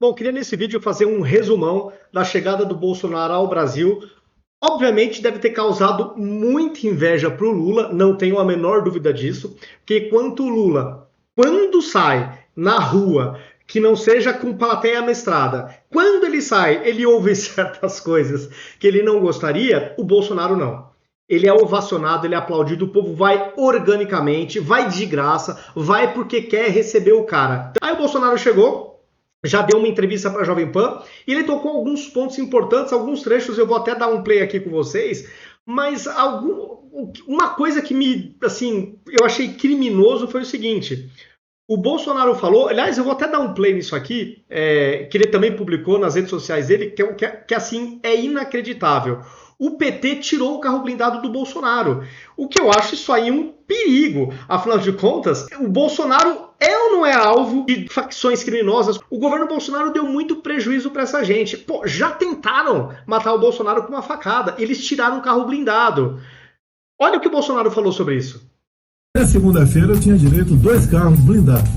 Bom, queria nesse vídeo fazer um resumão da chegada do Bolsonaro ao Brasil. Obviamente deve ter causado muita inveja para o Lula, não tenho a menor dúvida disso, porque quanto o Lula, quando sai na rua, que não seja com plateia amestrada, quando ele sai, ele ouve certas coisas que ele não gostaria, o Bolsonaro não. Ele é ovacionado, ele é aplaudido, o povo vai organicamente, vai de graça, vai porque quer receber o cara. Aí o Bolsonaro chegou, já deu uma entrevista para a Jovem Pan e ele tocou alguns pontos importantes, alguns trechos, eu vou até dar um play aqui com vocês, mas uma coisa que eu achei criminoso foi o seguinte: o Bolsonaro falou, aliás, eu vou até dar um play nisso aqui, que ele também publicou nas redes sociais dele, que assim, é inacreditável. O PT tirou o carro blindado do Bolsonaro. O que eu acho isso aí um perigo. Afinal de contas, o Bolsonaro é ou não é alvo de facções criminosas? O governo Bolsonaro deu muito prejuízo para essa gente. Pô, já tentaram matar o Bolsonaro com uma facada. Eles tiraram o carro blindado. Olha o que o Bolsonaro falou sobre isso. Na segunda-feira eu tinha direito a 2 carros blindados.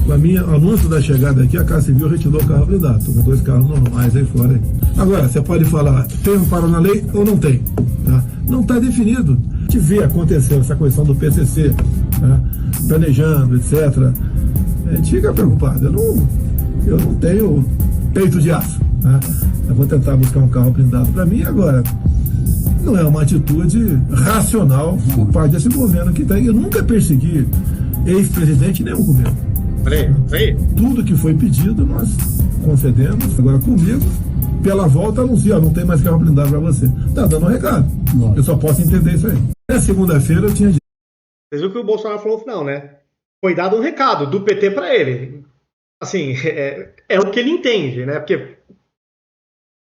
Com a minha anúncio da chegada aqui, a Casa Civil retirou o carro blindado. Estou com 2 carros normais aí fora. Aí. Agora, você pode falar, tem amparo na lei ou não tem? Tá? Não está definido. A gente vê acontecer essa questão do PCC, tá? Planejando, etc. A gente fica preocupado. Eu não tenho peito de aço. Tá? Eu vou tentar buscar um carro blindado para mim agora. Não é uma atitude racional por parte desse governo que tem. Eu nunca persegui ex-presidente nenhum governo. Tudo que foi pedido nós concedemos. Agora comigo, pela volta, anuncia, não tem mais carro blindado para você. Tá dando um recado. Eu só posso entender isso aí. Na segunda-feira eu tinha... Vocês viram que o Bolsonaro falou no final, né? Foi dado um recado do PT para ele. Assim, é o que ele entende, né? Porque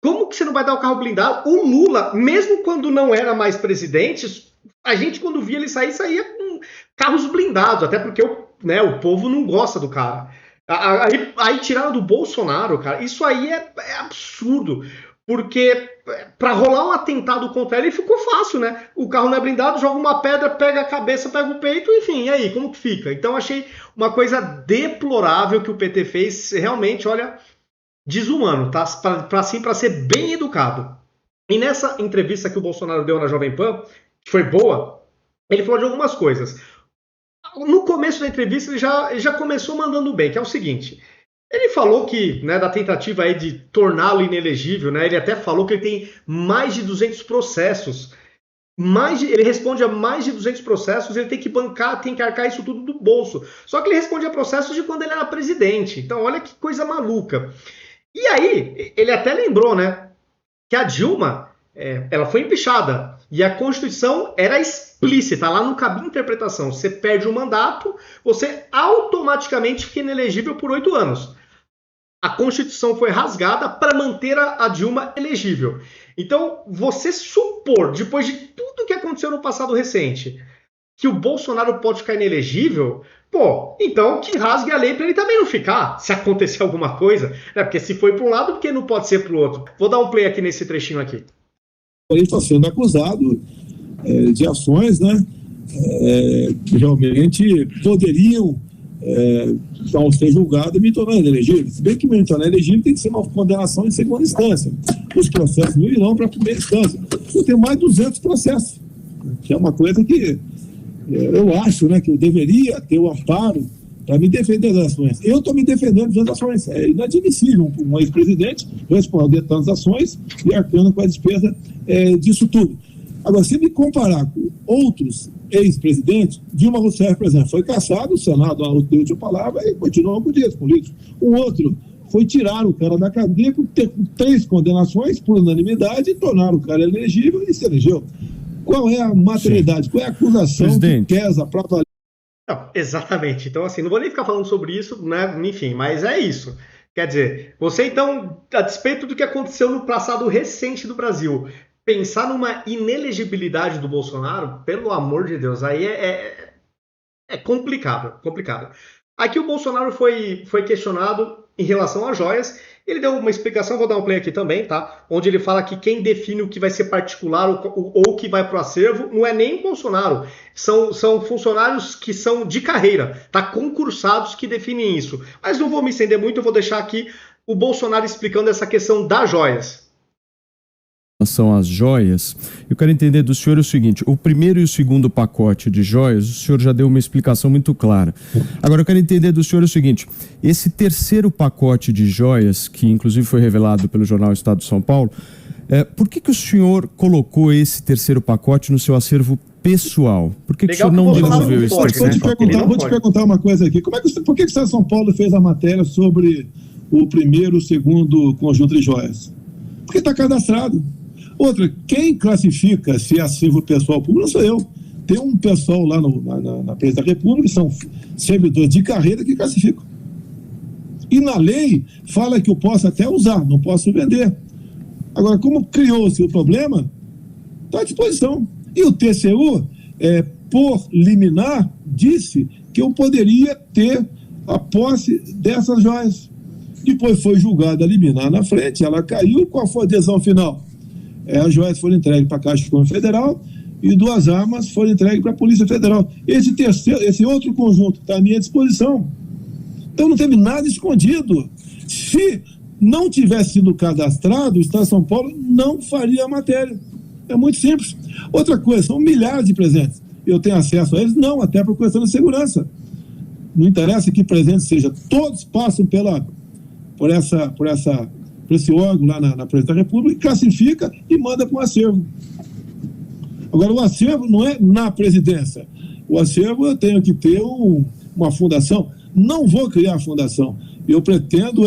como que você não vai dar o carro blindado? O Lula, mesmo quando não era mais presidente, a gente quando via ele sair, saía com carros blindados, até porque o povo não gosta do cara. Aí tiraram do Bolsonaro, cara, isso aí é absurdo, porque para rolar um atentado contra ele ficou fácil, né? O carro não é blindado, joga uma pedra, pega a cabeça, pega o peito, enfim, e aí, como que fica? Então achei uma coisa deplorável que o PT fez, realmente, olha, desumano, tá? Para ser bem educado. E nessa entrevista que o Bolsonaro deu na Jovem Pan, que foi boa, ele falou de algumas coisas. No começo da entrevista ele já começou mandando bem, que é o seguinte: ele falou que, né, da tentativa aí de torná-lo inelegível, né, ele até falou que ele tem mais de 200 processos. Ele responde a mais de 200 processos, ele tem que bancar, tem que arcar isso tudo do bolso. Só que ele responde a processos de quando ele era presidente. Então olha que coisa maluca. E aí, ele até lembrou, né, que a Dilma, ela foi empichada. E a Constituição era explícita, lá não cabia interpretação. Você perde o mandato, você automaticamente fica inelegível por 8 anos. A Constituição foi rasgada para manter a Dilma elegível. Então, você supor, depois de tudo que aconteceu no passado recente, que o Bolsonaro pode ficar inelegível, então que rasgue a lei para ele também não ficar, se acontecer alguma coisa. Né? Porque se foi para um lado, porque não pode ser para o outro. Vou dar um play aqui nesse trechinho aqui. Ele está sendo acusado de ações, né, que realmente poderiam, ao ser julgado, me tornar inelegível. Se bem que me tornar elegível tem que ser uma condenação em segunda instância. Os processos não irão para a primeira instância. Eu tenho mais de 200 processos, que é uma coisa que eu acho, né, que eu deveria ter o amparo para me defender das ações. Eu estou me defendendo das ações. É inadmissível um ex-presidente responder tantas ações e arcando com a despesa disso tudo. Agora, se me comparar com outros ex-presidentes, Dilma Rousseff, por exemplo, foi cassado, o Senado deu a última palavra e continuou com direitos políticos. O outro foi tirar o cara da cadeia com 3 condenações por unanimidade e tornar o cara elegível e se elegeu. Qual é a materialidade? Qual é a acusação que pesa para valer? Não, exatamente. Então, assim, não vou nem ficar falando sobre isso, né? Enfim, mas é isso. Quer dizer, você então, a despeito do que aconteceu no passado recente do Brasil, pensar numa inelegibilidade do Bolsonaro, pelo amor de Deus, aí é complicado, complicado. Aqui o Bolsonaro foi questionado em relação às joias. Ele deu uma explicação, vou dar um play aqui também, tá? Onde ele fala que quem define o que vai ser particular ou o que vai para o acervo não é nem o Bolsonaro. São funcionários que são de carreira, tá? Concursados que definem isso. Mas não vou me estender muito, eu vou deixar aqui o Bolsonaro explicando essa questão das joias. São as joias. Eu quero entender do senhor o seguinte: o primeiro e o segundo pacote de joias, o senhor já deu uma explicação muito clara. Agora eu quero entender do senhor o seguinte: esse terceiro pacote de joias, que inclusive foi revelado pelo jornal Estado de São Paulo, por que o senhor colocou esse terceiro pacote no seu acervo pessoal? Por que o senhor não devolveu esse terceiro pacote? Vou te perguntar uma coisa aqui. Por que o Estado de São Paulo fez a matéria sobre o primeiro e o segundo conjunto de joias? Porque está cadastrado. Outra, quem classifica se é acervo pessoal público não sou eu. Tem um pessoal lá na Presidência da República, são servidores de carreira que classificam. E na lei fala que eu posso até usar, não posso vender. Agora, como criou-se o problema, está à disposição. E o TCU, por liminar, disse que eu poderia ter a posse dessas joias. Depois foi julgada a liminar na frente, ela caiu. Qual foi a decisão final? As joias foram entregues para a Caixa Econômica Federal e 2 armas foram entregues para a Polícia Federal. Esse outro conjunto está à minha disposição. Então não teve nada escondido. Se não tivesse sido cadastrado, o Estado de São Paulo não faria a matéria. É muito simples. Outra coisa, são milhares de presentes. Eu tenho acesso a eles? Não, até por questão de segurança. Não interessa que presente seja. Todos passam por esse órgão lá na Presidência da República, classifica e manda para o acervo. Agora, o acervo não é na presidência. O acervo eu tenho que ter uma fundação. Não vou criar a fundação. Eu pretendo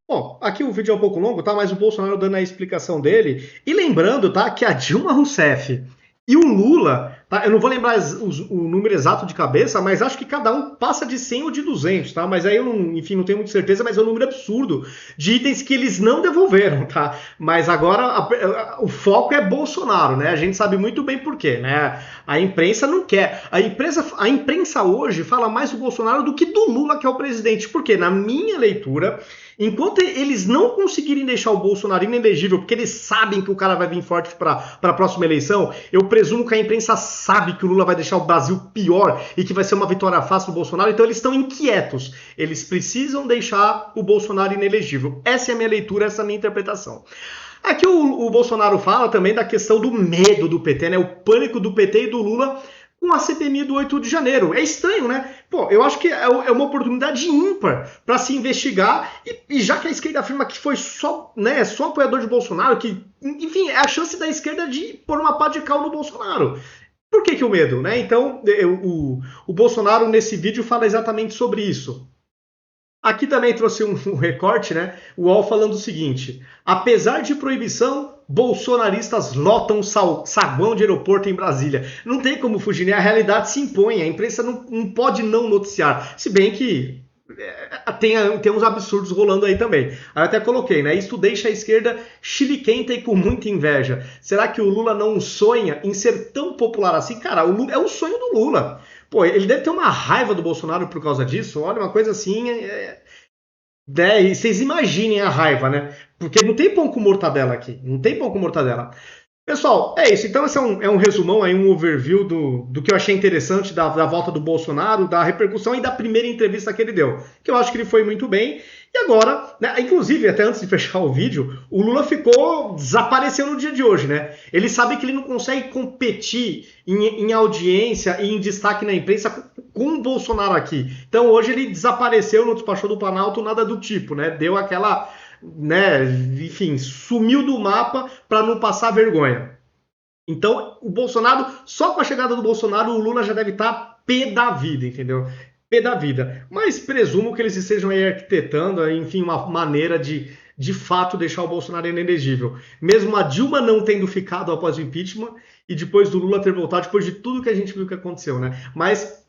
Bom, aqui o vídeo é um pouco longo, tá? Mas o Bolsonaro dando a explicação dele. E lembrando, tá, que a Dilma Rousseff e o Lula, tá? Eu não vou lembrar o número exato de cabeça, mas acho que cada um passa de 100 ou de 200, tá? Mas aí eu não tenho muita certeza, mas é um número absurdo de itens que eles não devolveram, tá? Mas agora o foco é Bolsonaro, né? A gente sabe muito bem por quê, né? A imprensa não quer. A imprensa hoje fala mais do Bolsonaro do que do Lula, que é o presidente. Porque, na minha leitura, enquanto eles não conseguirem deixar o Bolsonaro inelegível, porque eles sabem que o cara vai vir forte para a próxima eleição, eu presumo que a imprensa sabe que o Lula vai deixar o Brasil pior e que vai ser uma vitória fácil do Bolsonaro, então eles estão inquietos. Eles precisam deixar o Bolsonaro inelegível. Essa é a minha leitura, essa é a minha interpretação. Aqui o Bolsonaro fala também da questão do medo do PT, né? O pânico do PT e do Lula com a CPMI do 8 de janeiro. É estranho, né? Pô, eu acho que é uma oportunidade ímpar para se investigar, e já que a esquerda afirma que foi só apoiador de Bolsonaro, que, enfim, é a chance da esquerda de pôr uma pá de cal no Bolsonaro. Por que o medo, né? Então, o Bolsonaro, nesse vídeo, fala exatamente sobre isso. Aqui também trouxe um recorte, né? O UOL falando o seguinte: apesar de proibição, bolsonaristas lotam saguão de aeroporto em Brasília. Não tem como fugir, né? A realidade se impõe, a imprensa não pode não noticiar. Se bem que tem uns absurdos rolando aí também. Aí eu até coloquei, né? Isso deixa a esquerda chiliquenta e com muita inveja. Será que o Lula não sonha em ser tão popular assim? Cara, o Lula, é o sonho do Lula. Pô, ele deve ter uma raiva do Bolsonaro por causa disso. Olha, uma coisa assim. E vocês imaginem a raiva, né? Porque não tem pão com mortadela aqui. Não tem pão com mortadela. Pessoal, é isso. Então esse é um resumão, aí, um overview do que eu achei interessante da volta do Bolsonaro, da repercussão e da primeira entrevista que ele deu. Que eu acho que ele foi muito bem. E agora, né, inclusive, até antes de fechar o vídeo, o Lula desapareceu no dia de hoje, né? Ele sabe que ele não consegue competir em audiência e em destaque na imprensa com o Bolsonaro aqui. Então hoje ele desapareceu, não despachou do Planalto, nada do tipo, né? Deu aquela, né, enfim, sumiu do mapa para não passar vergonha. Então o Bolsonaro, só com a chegada do Bolsonaro, o Lula já deve estar pé da vida, entendeu? Pé da vida. Mas presumo que eles estejam aí arquitetando, enfim, uma maneira de fato deixar o Bolsonaro inelegível. Mesmo a Dilma não tendo ficado após o impeachment e depois do Lula ter voltado, depois de tudo que a gente viu que aconteceu, né? Mas,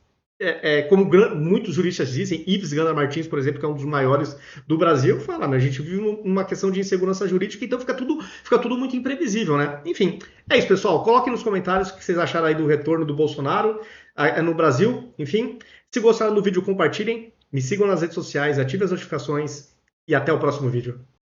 como muitos juristas dizem, Ives Gandra Martins, por exemplo, que é um dos maiores do Brasil, fala, né? A gente vive uma questão de insegurança jurídica, então fica tudo muito imprevisível, né? Enfim, é isso, pessoal. Coloquem nos comentários o que vocês acharam aí do retorno do Bolsonaro no Brasil. Enfim, se gostaram do vídeo, compartilhem, me sigam nas redes sociais, ativem as notificações e até o próximo vídeo.